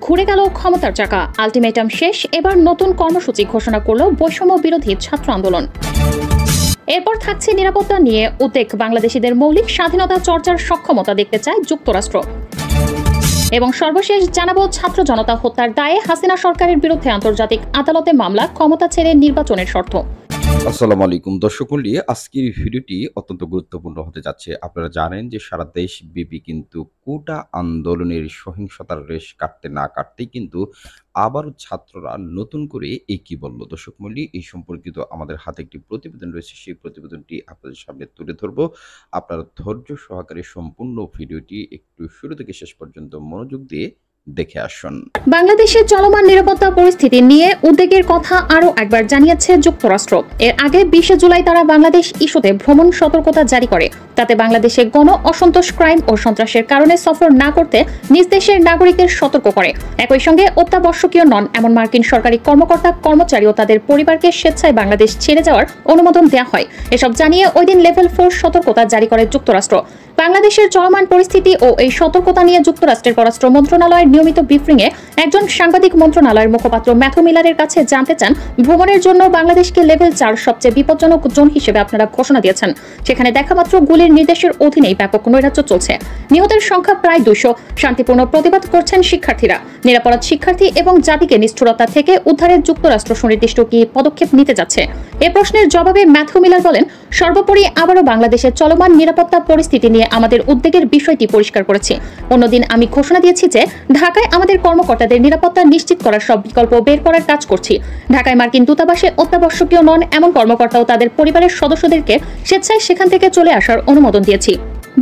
ঘুরে গেল ক্ষমতার চাকা, আলটিমেটাম শেষ। এবার নতুন কর্মসূচি ঘোষণা করল বৈষম্য বিরোধী ছাত্র আন্দোলন। এরপর থাকছে নিরাপত্তা নিয়ে উদ্বেগ, বাংলাদেশিদের মৌলিক স্বাধীনতা চর্চার সক্ষমতা দেখতে চায় যুক্তরাষ্ট্র। এবং সর্বশেষ জানাবো ছাত্র জনতা হত্যার দায়ে হাসিনা সরকারের বিরুদ্ধে আন্তর্জাতিক আদালতে মামলা, ক্ষমতা ছেড়ে নির্বাচনের শর্ত। আসসালামু আলাইকুম দর্শক মণ্ডলী, আজকের ভিডিওটি অত্যন্ত গুরুত্বপূর্ণ হতে যাচ্ছে। আপনারা জানেন যে সারা দেশ ব্যাপী কিন্তু কোটা আন্দোলনের সহিংসতার রেশ কাটতে না কাটতেই কিন্তু আবারও ছাত্ররা নতুন করে কি বলল। দর্শক মণ্ডলী, এই সম্পর্কিত আমাদের হাতে একটি প্রতিবেদন রয়েছে, সেই প্রতিবেদনটি আপনাদের সামনে তুলে ধরবো। আপনারা ধৈর্য সহকারে সম্পূর্ণ ভিডিওটি একটু শুরু থেকে শেষ পর্যন্ত মনোযোগ দিয়ে দেখে আসুন। বাংলাদেশের চলমান নিরাপত্তা পরিস্থিতি নিয়ে উদ্বেগের কথা আরও একবার জানিয়েছে যুক্তরাষ্ট্র। এর আগে 20 জুলাই তারা বাংলাদেশ ইস্যুতে ভ্রমণ সতর্কতা জারি করে। তাতে বাংলাদেশে গণ অসন্তোষ, ক্রাইম ও সন্ত্রাসের কারণে সফর না করতে নিজ দেশের নাগরিকদের সতর্ক করে। একই সঙ্গে অত্যাবশ্যকীয় নন এমন মার্কিন সরকারি কর্মকর্তা, কর্মচারী ও তাদের পরিবারকে স্বেচ্ছায় বাংলাদেশ ছেড়ে যাওয়ার অনুমোদন দেওয়া হয়। এসব জানিয়ে ওই দিন লেভেল 4 সতর্কতা জারি করে যুক্তরাষ্ট্র। বাংলাদেশের চলমান পরিস্থিতি ও এই সতর্কতা নিয়ে যুক্তরাষ্ট্রের পররাষ্ট্র মন্ত্রণালয়ের নিয়মিত ব্রিফিংয়ে একজন সাংবাদিক মন্ত্রণালয়ের মুখপাত্র ম্যাথু মিলারের কাছে জানতে চান, ভ্রমণের জন্য বাংলাদেশকে লেভেল 4 সবচেয়ে বিপজ্জনক জোন হিসেবে আপনারা ঘোষণা দিয়েছেন। সেখানে দেখামাত্র গুলির নির্দেশের অধীনেই ব্যাপক নৈরাজ্য চলছে। নিহতের সংখ্যা প্রায় 200। শান্তিপূর্ণ প্রতিবাদ করছেন শিক্ষার্থীরা। নিরাপরাধ শিক্ষার্থী এবং জাতিকে নিষ্ঠুরতা থেকে উদ্ধারের যুক্তরাষ্ট্র সুনির্দিষ্ট কি পদক্ষেপ নিতে যাচ্ছে? এ প্রশ্নের জবাবে ম্যাথু মিলার বলেন, সর্বোপরি আবারও বাংলাদেশের চলমান নিরাপত্তা পরিস্থিতি নিয়ে আমাদের উদ্বেগের বিষয়টি পরিষ্কার করেছি। অন্যদিন আমি ঘোষণা দিয়েছি যে ঢাকায় আমাদের কর্মকর্তাদের নিরাপত্তা নিশ্চিত করার সব বিকল্প বের করার কাজ করছি। ঢাকায় মার্কিন দূতাবাসে অত্যাবশ্যকীয় নন এমন কর্মকর্তা ও তাদের পরিবারের সদস্যদেরকে স্বেচ্ছায় সেখান থেকে চলে আসার অনুমোদন দিয়েছি।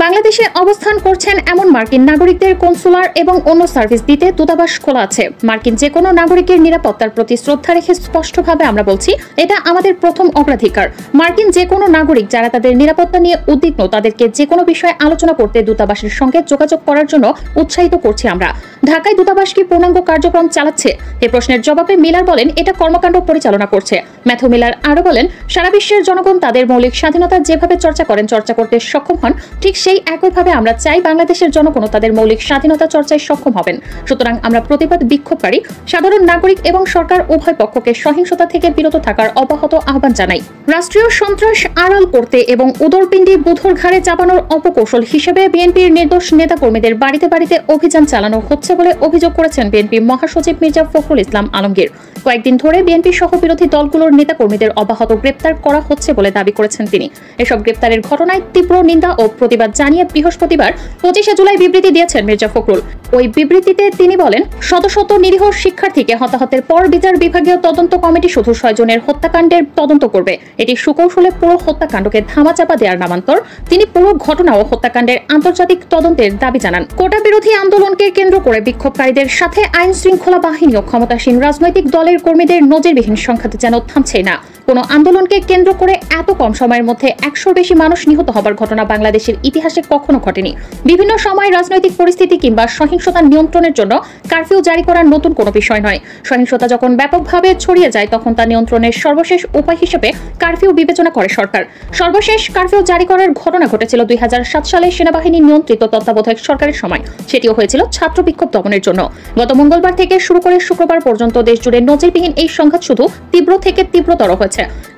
বাংলাদেশে অবস্থান করছেন এমন মার্কিন নাগরিকদের কনসুলার এবং অন্য সার্ভিস দিতে দূতাবাস খোলা আছে। মার্কিন যে কোনো নাগরিকের নিরাপত্তার প্রতি শ্রদ্ধা রেখে স্পষ্টভাবে আমরা বলছি, এটা আমাদের প্রথম অগ্রাধিকার। মার্কিন যে কোনো নাগরিক যারা তাদের নিরাপত্তা নিয়ে উদ্বিগ্ন, তাদেরকে যে কোনো বিষয়ে আলোচনা করতে দূতাবাসের সঙ্গে যোগাযোগ করার জন্য উৎসাহিত করছি আমরা। ঢাকায় দূতাবাস কি পূর্ণাঙ্গ কার্যক্রম চালাচ্ছে? এ প্রশ্নের জবাবে মিলার বলেন, এটা কর্মকাণ্ড পরিচালনা করছে। ম্যাথু মিলার আরো বলেন, সারা বিশ্বের জনগণ তাদের মৌলিক স্বাধীনতা যেভাবে চর্চা করেন, চর্চা করতে সক্ষম হন, ঠিক সেই একইভাবে আমরা চাই বাংলাদেশের জনগণও তাদের মৌলিক স্বাধীনতা চর্চায় সক্ষম হবেন। সুতরাং আমরা প্রতিবাদ বিক্ষোভকারী, সাধারণ নাগরিক এবং সরকার উভয় পক্ষকে সহিংসতা থেকে বিরত থাকার অব্যাহত আহ্বান জানাই। রাষ্ট্রীয় সন্ত্রাস আড়াল করতে এবং উদরপিণ্ডি বুধর ঘাড়ে চাপানোর অপকৌশল হিসেবে বিএনপির নির্দোষ নেতাকর্মীদের বাড়িতে বাড়িতে অভিযান চালানো হচ্ছে বলে অভিযোগ করেছেন বিএনপি মহাসচিব মির্জা ফখরুল ইসলাম আলমগীর। কয়েকদিন ধরে বিএনপি সহ বিরোধী দলগুলোর নেতাকর্মীদের অব্যাহত গ্রেপ্তার করা হচ্ছে বলে দাবি করেছেন তিনি। এসব গ্রেপ্তারের ঘটনায় তীব্র নিন্দা ও প্রতিবাদ জানিয়ে বৃহস্পতিবার 25 জুলাই বিবৃতি দিয়েছেন মির্জা ফখরুল। ওই বিবৃতিতে তিনি বলেন, শত শত নিরীহ শিক্ষার্থীকে হতাহতের পর বিচার বিভাগীয় তদন্ত কমিটি শুধু 6 জনের হত্যাকাণ্ডের তদন্ত করবে। এটি সুকৌশলে পুরো হত্যাকাণ্ডকে ধামাচাপা দেওয়ার নামান্তর। তিনি পুরো ঘটনা ও হত্যাকাণ্ডের আন্তর্জাতিক তদন্তের দাবি জানান। কোটা বিরোধী আন্দোলনকে কেন্দ্র করে বিক্ষোভকারীদের সাথে আইন শৃঙ্খলা বাহিনী ও ক্ষমতাসীন রাজনৈতিক দলের কর্মীদের নজিরবিহীন সংখ্যাতে যেন থামছে না। কোনো আন্দোলনকে কেন্দ্র করে এত কম সময়ের মধ্যে 100-র বেশি মানুষ নিহত হবার ঘটনা বাংলাদেশের ইতিহাসে কখনো ঘটেনি। বিভিন্ন সময় রাজনৈতিক পরিস্থিতি কিংবা সহিংসতা নিয়ন্ত্রণের জন্য কারফিউ জারি করা নতুন কোনো বিষয় নয়। সহিংসতা যখন ব্যাপকভাবে ছড়িয়ে যায়, তখন তা নিয়ন্ত্রণের সর্বশেষ উপায় হিসেবে কারফিউ বিবেচনা করে সরকার। সর্বশেষ কারফিউ জারি করার ঘটনা ঘটেছিল 2007 সালে সেনাবাহিনী নিয়ন্ত্রিত তত্ত্বাবধায়ক সরকারের সময়। সেটিও হয়েছিল ছাত্র বিক্ষোভ দমনের জন্য। গত মঙ্গলবার থেকে শুরু করে শুক্রবার পর্যন্ত দেশজুড়ে নজিরবিহীন এই সংঘাত শুধু তীব্র থেকে তীব্রতর হয়েছে।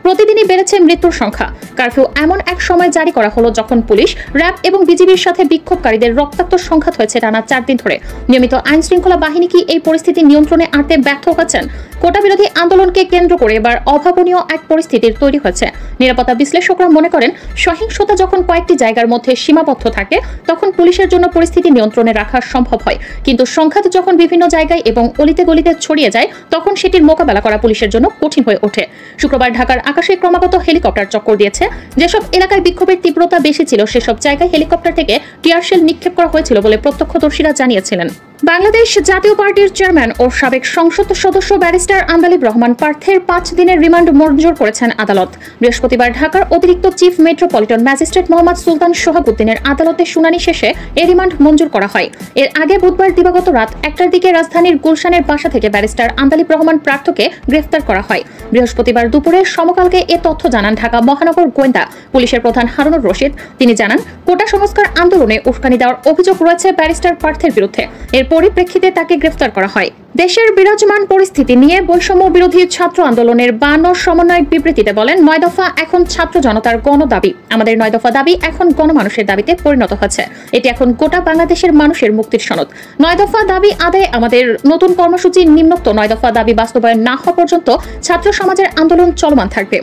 প্রতিদিনই বেড়েছে মৃত্যুর সংখ্যা। কারফিউ এমন এক সময় জারি করা হলো যখন পুলিশ, র্যাব এবং বিজিবির সাথে বিক্ষোভকারীদের রক্তাক্ত সংঘাত হয়েছে টানা 4 দিন ধরে। নিয়মিত আইন শৃঙ্খলা বাহিনী কি এই পরিস্থিতি নিয়ন্ত্রণে আনতে ব্যর্থ হচ্ছেন? কোটা বিরোধী আন্দোলনকে কেন্দ্র করে এবার অভাবনীয় এক পরিস্থিতির তৈরি হয়েছে। নিরাপত্তা বিশ্লেষকরা মনে করেন, সহিংসতা যখন কয়েকটি জায়গার মধ্যে সীমাবদ্ধ থাকে, তখন পুলিশের জন্য পরিস্থিতি নিয়ন্ত্রণে রাখা সম্ভব হয়। কিন্তু সংঘাত যখন বিভিন্ন জায়গায় এবং অলিতে গলিতে ছড়িয়ে যায়, তখন সেটির মোকাবেলা করা পুলিশের জন্য কঠিন হয়ে ওঠে। শুক্রবার ঢাকার আকাশে ক্রমাগত হেলিকপ্টার চক্কর দিয়েছে। যেসব এলাকায় বিক্ষোভের তীব্রতা বেশি ছিল, সেসব জায়গায় হেলিকপ্টার থেকে টিয়ারশেল নিক্ষেপ করা হয়েছিল বলে প্রত্যক্ষদর্শীরা জানিয়েছিলেন। বাংলাদেশ জাতীয় পার্টির চেয়ারম্যান ও সাবেক সংসদ সদস্য ব্যারিস্টার আন্দালিব রহমান পার্থের 5 দিনের রিমান্ড মঞ্জুর করেছেন আদালত। বৃহস্পতিবার ঢাকার অতিরিক্ত চিফ মেট্রোপলিটন ম্যাজিস্ট্রেট মোহাম্মদ সুলতান সোহাবউদ্দিনের আদালতে শুনানি শেষে এই রিমান্ড মঞ্জুর করা হয়। এর আগে বুধবার দিবাগত রাত 1টার দিকে রাজধানীর গুলশানের বাসা থেকে ব্যারিস্টার আন্দালিব রহমান পার্থকে গ্রেফতার করা হয়। বৃহস্পতিবার দুপুরে সমকালকে এ তথ্য জানান ঢাকা মহানগর গোয়েন্দা পুলিশের প্রধান হারুনুর রশিদ। তিনি জানান, কোটা সংস্কার আন্দোলনে উস্কানি দেওয়ার অভিযোগ রয়েছে ব্যারিস্টার পার্থের বিরুদ্ধে। এর পরিপ্রেক্ষিতে তাকে গ্রেফতার করা হয়। দেশের বিরাজমান পরিস্থিতি নিয়ে বৈষম্য বিরোধী ছাত্র আন্দোলনের 52 সমন্বয়ক বিবৃতিতে বলেন, 9 দফা এখন ছাত্র জনতার গণদাবি। আমাদের 9 দফা দাবি এখন গণমানুষের দাবিতে পরিণত হচ্ছে। এটি এখন গোটা বাংলাদেশের মানুষের মুক্তির সনদ। 9 দফা দাবি আদায়ে আমাদের নতুন কর্মসূচি নিম্নোক্ত 9 দফা দাবি বাস্তবায়ন না হওয়া পর্যন্ত ছাত্র সমাজের আন্দোলন চলমান থাকবে।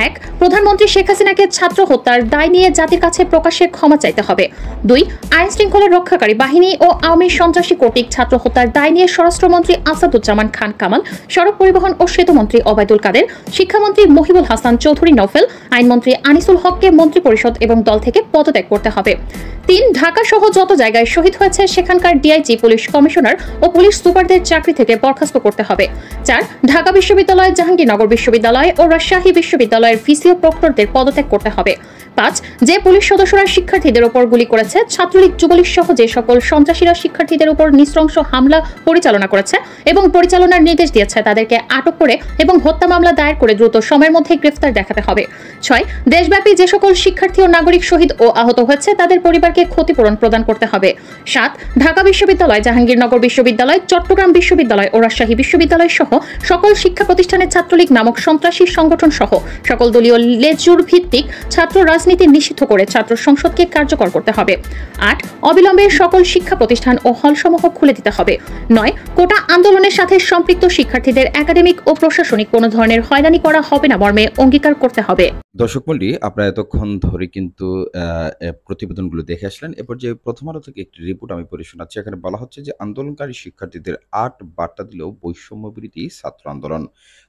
1. প্রধানমন্ত্রী শেখ হাসিনাকে ছাত্র হত্যার দায় নিয়ে জাতির কাছে প্রকাশ্যে ক্ষমা চাইতে হবে। 2. আইন শৃঙ্খলা রক্ষাকারী বাহিনী ও আওয়ামী সন্ত্রাসী কর্তৃক ছাত্র হত্যার দায় নিয়ে স্বরাষ্ট্রমন্ত্রী আসাদুজ্জামান খান কামাল, সড়ক পরিবহন ও সেতুমন্ত্রী ওবায়দুল কাদের, শিক্ষামন্ত্রী মহিবুল হাসান চৌধুরী নওফেল, আইনমন্ত্রী আনিসুল হককে মন্ত্রিপরিষদ এবং দল থেকে পদত্যাগ করতে হবে। 3. ঢাকা সহ যত জায়গায় শহীদ হয়েছে সেখানকার ডিআইজি, পুলিশ কমিশনার ও পুলিশ সুপারদের চাকরি থেকে বরখাস্ত করতে হবে। 4. ঢাকা বিশ্ববিদ্যালয়, জাহাঙ্গীরনগর বিশ্ববিদ্যালয় ও রাজশাহী বিশ্ববিদ্যালয়ের ভিসি ও প্রক্টরদের পদত্যাগ করতে হবে। 5. যে পুলিশ সদস্যরা শিক্ষার্থীদের উপর গুলি করেছে, ছাত্রলীগ যুবলীগ সহ যে সকল সন্ত্রাসীরা শিক্ষার্থীদের উপর নৃশংস হামলা পরিচালনা করেছে এবং পরিচালনার নির্দেশ দিয়েছে, তাদেরকে আটক করে এবং হত্যা মামলা দায়ের করে দ্রুত সময়ের মধ্যে গ্রেফতার দেখাতে হবে। 6. দেশব্যাপী যে সকল শিক্ষার্থী ও নাগরিক শহীদ ও আহত হয়েছে তাদের পরিবারকে ক্ষতিপূরণ প্রদান করতে হবে। 7. ঢাকা বিশ্ববিদ্যালয়, জাহাঙ্গীরনগর বিশ্ববিদ্যালয়, চট্টগ্রাম বিশ্ববিদ্যালয় ও রাজশাহী বিশ্ববিদ্যালয় সহ সকল শিক্ষা প্রতিষ্ঠানে ছাত্রলীগ নামক সন্ত্রাসী সংগঠন সহ সকল দলীয় লেজুর ভিত্তিক ছাত্র রাজনীতি নিষিদ্ধ করে ছাত্র সংসদকে কার্যকর করতে হবে। 8. অবিলম্বে সকল শিক্ষা প্রতিষ্ঠান ও হলসমূহ খুলে দিতে হবে। 9. কোটা আন্দোলনের সাথে সম্পৃক্ত শিক্ষার্থীদের একাডেমিক ও প্রশাসনিক কোনো ধরনের হয়রানি করা হবে না মর্মে অঙ্গীকার করতে হবে। দর্শক মণ্ডলী, আপনারা এতক্ষণ ধরে কিন্তু প্রতিবেদনগুলো দেখে আসলেন। এরপর যে প্রথম আলো থেকে একটি রিপোর্ট আমি পড়ে শোনাচ্ছি। এখানে বলা হচ্ছে যে আন্দোলনকারী শিক্ষার্থীদের 8 বার্তা দিলেও বৈষম্য বিরোধী ছাত্র আন্দোলন।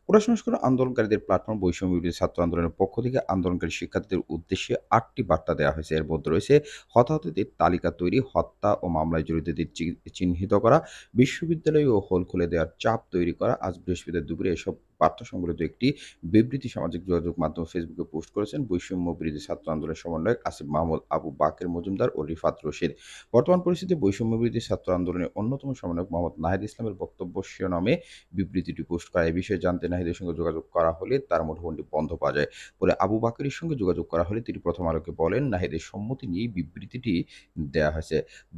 কোটা সংস্কার আন্দোলনকারীদের প্ল্যাটফর্ম বৈষম্য বিরোধী ছাত্র আন্দোলনের পক্ষ থেকে আন্দোলনকারী শিক্ষার্থীদের উদ্দেশ্যে 8টি বার্তা দেওয়া হয়েছে। এর মধ্যে রয়েছে হতাহতদের তালিকা তৈরি, হত্যা ও মামলায় জড়িতদের চিহ্নিত করা, বিশ্ববিদ্যালয় ও হল খুলে দেওয়ার চাপ তৈরি করা। আজ বৃহস্পতিবার দুপুরে এসব বার্তা সংবলিত একটি বিবৃতি সামাজিক যোগাযোগ মাধ্যম ফেসবুকে পোস্ট করেছেন বৈষম্য বিরোধী ছাত্র আন্দোলনের সমন্বয়ক আসিফ মাহমুদ, আবু বাকের মজুমদার ও রিফাত রশিদ। বর্তমান পরিস্থিতিতে বৈষম্য বিরোধী ছাত্র আন্দোলনের অন্যতম সমন্বয়ক মোহাম্মদ নাহিদ ইসলামের বক্তব্য শিরোনামে বিবৃতিটি পোস্ট করা। এই বিষয়ে জানতে নাহিদের সঙ্গে যোগাযোগ করা হলে তার মুঠোফোনটি বন্ধ পাওয়া যায়। পরে আবু বাকের সঙ্গে যোগাযোগ করা হলে তিনি প্রথম আলোকে বলেন, নাহিদের সম্মতি নিয়ে বিবৃতিটি দেওয়া হয়েছে।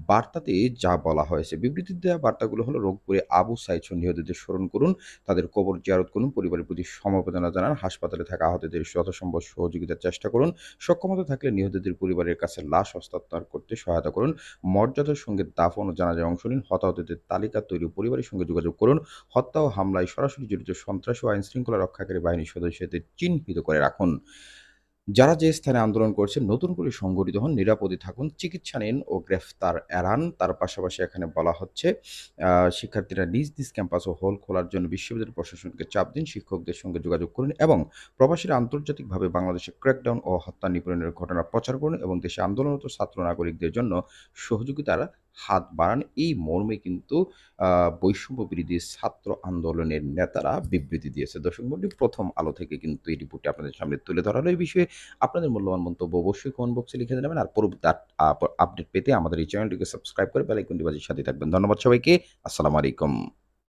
বার্তাতে যা বলা হয়েছে, বিবৃতিতে দেওয়া বার্তাগুলো হলো: রংপুরে আবু সাইদ নিহতদের স্মরণ করুন, তাদের কবর জিয়ারত করুন, পরিবারের প্রতি সমবেদনা জানান, হাসপাতালে থাকা আহতদের যথাসম্ভব সহযোগিতার চেষ্টা করুন, সক্ষমতা থাকলে নিহতদের পরিবারের কাছে লাশ হস্তান্তর করতে সহায়তা করুন, মর্যাদার সঙ্গে দাফন ও জানাজায় অংশ নিন, হতাহতদের তালিকা তৈরি, পরিবারের সঙ্গে যোগাযোগ করুন, হত্যা ও হামলায় সরাসরি জড়িত সন্ত্রাস ও আইন শৃঙ্খলা রক্ষাকারী বাহিনীর সদস্যদের চিহ্নিত করে রাখুন। যারা যে স্থানে আন্দোলন করছেন নতুন করে সংগঠিত হন, নিরাপদে থাকুন, চিকিৎসা নিন ও গ্রেফতার এড়ান। তার পাশাপাশি এখানে বলা হচ্ছে শিক্ষার্থীরা নিজ নিজ ক্যাম্পাস ও হল খোলার জন্য বিশ্ববিদ্যালয় প্রশাসনকে চাপ দিন, শিক্ষকদের সঙ্গে যোগাযোগ করুন এবং প্রবাসীরা আন্তর্জাতিকভাবে বাংলাদেশে ক্র্যাকডাউন ও হত্যা নিপীড়নের ঘটনা প্রচার করুন এবং দেশে আন্দোলনরত ছাত্র নাগরিকদের জন্য সহযোগিতার হাত বাড়ান। এই মর্মে কিন্তু বৈষম্য বিরোধী ছাত্র আন্দোলনের নেতারা বিবৃতি দিয়েছে। দর্শক মণ্ডলী, প্রথম আলো থেকে কিন্তু এই রিপোর্টটি আপনাদের সামনে তুলে ধরা হলো। এই বিষয়ে আপনাদের মূল্যবান মন্তব্য অবশ্যই কমেন্ট বক্সে লিখে দেবেন। আর পরবর্তী আপডেট পেতে আমাদের এই চ্যানেলটিকে সাবস্ক্রাইব করে বেল আইকনটি বাজিয়ে সাথে থাকবেন। ধন্যবাদ সবাইকে। আসসালামু আলাইকুম।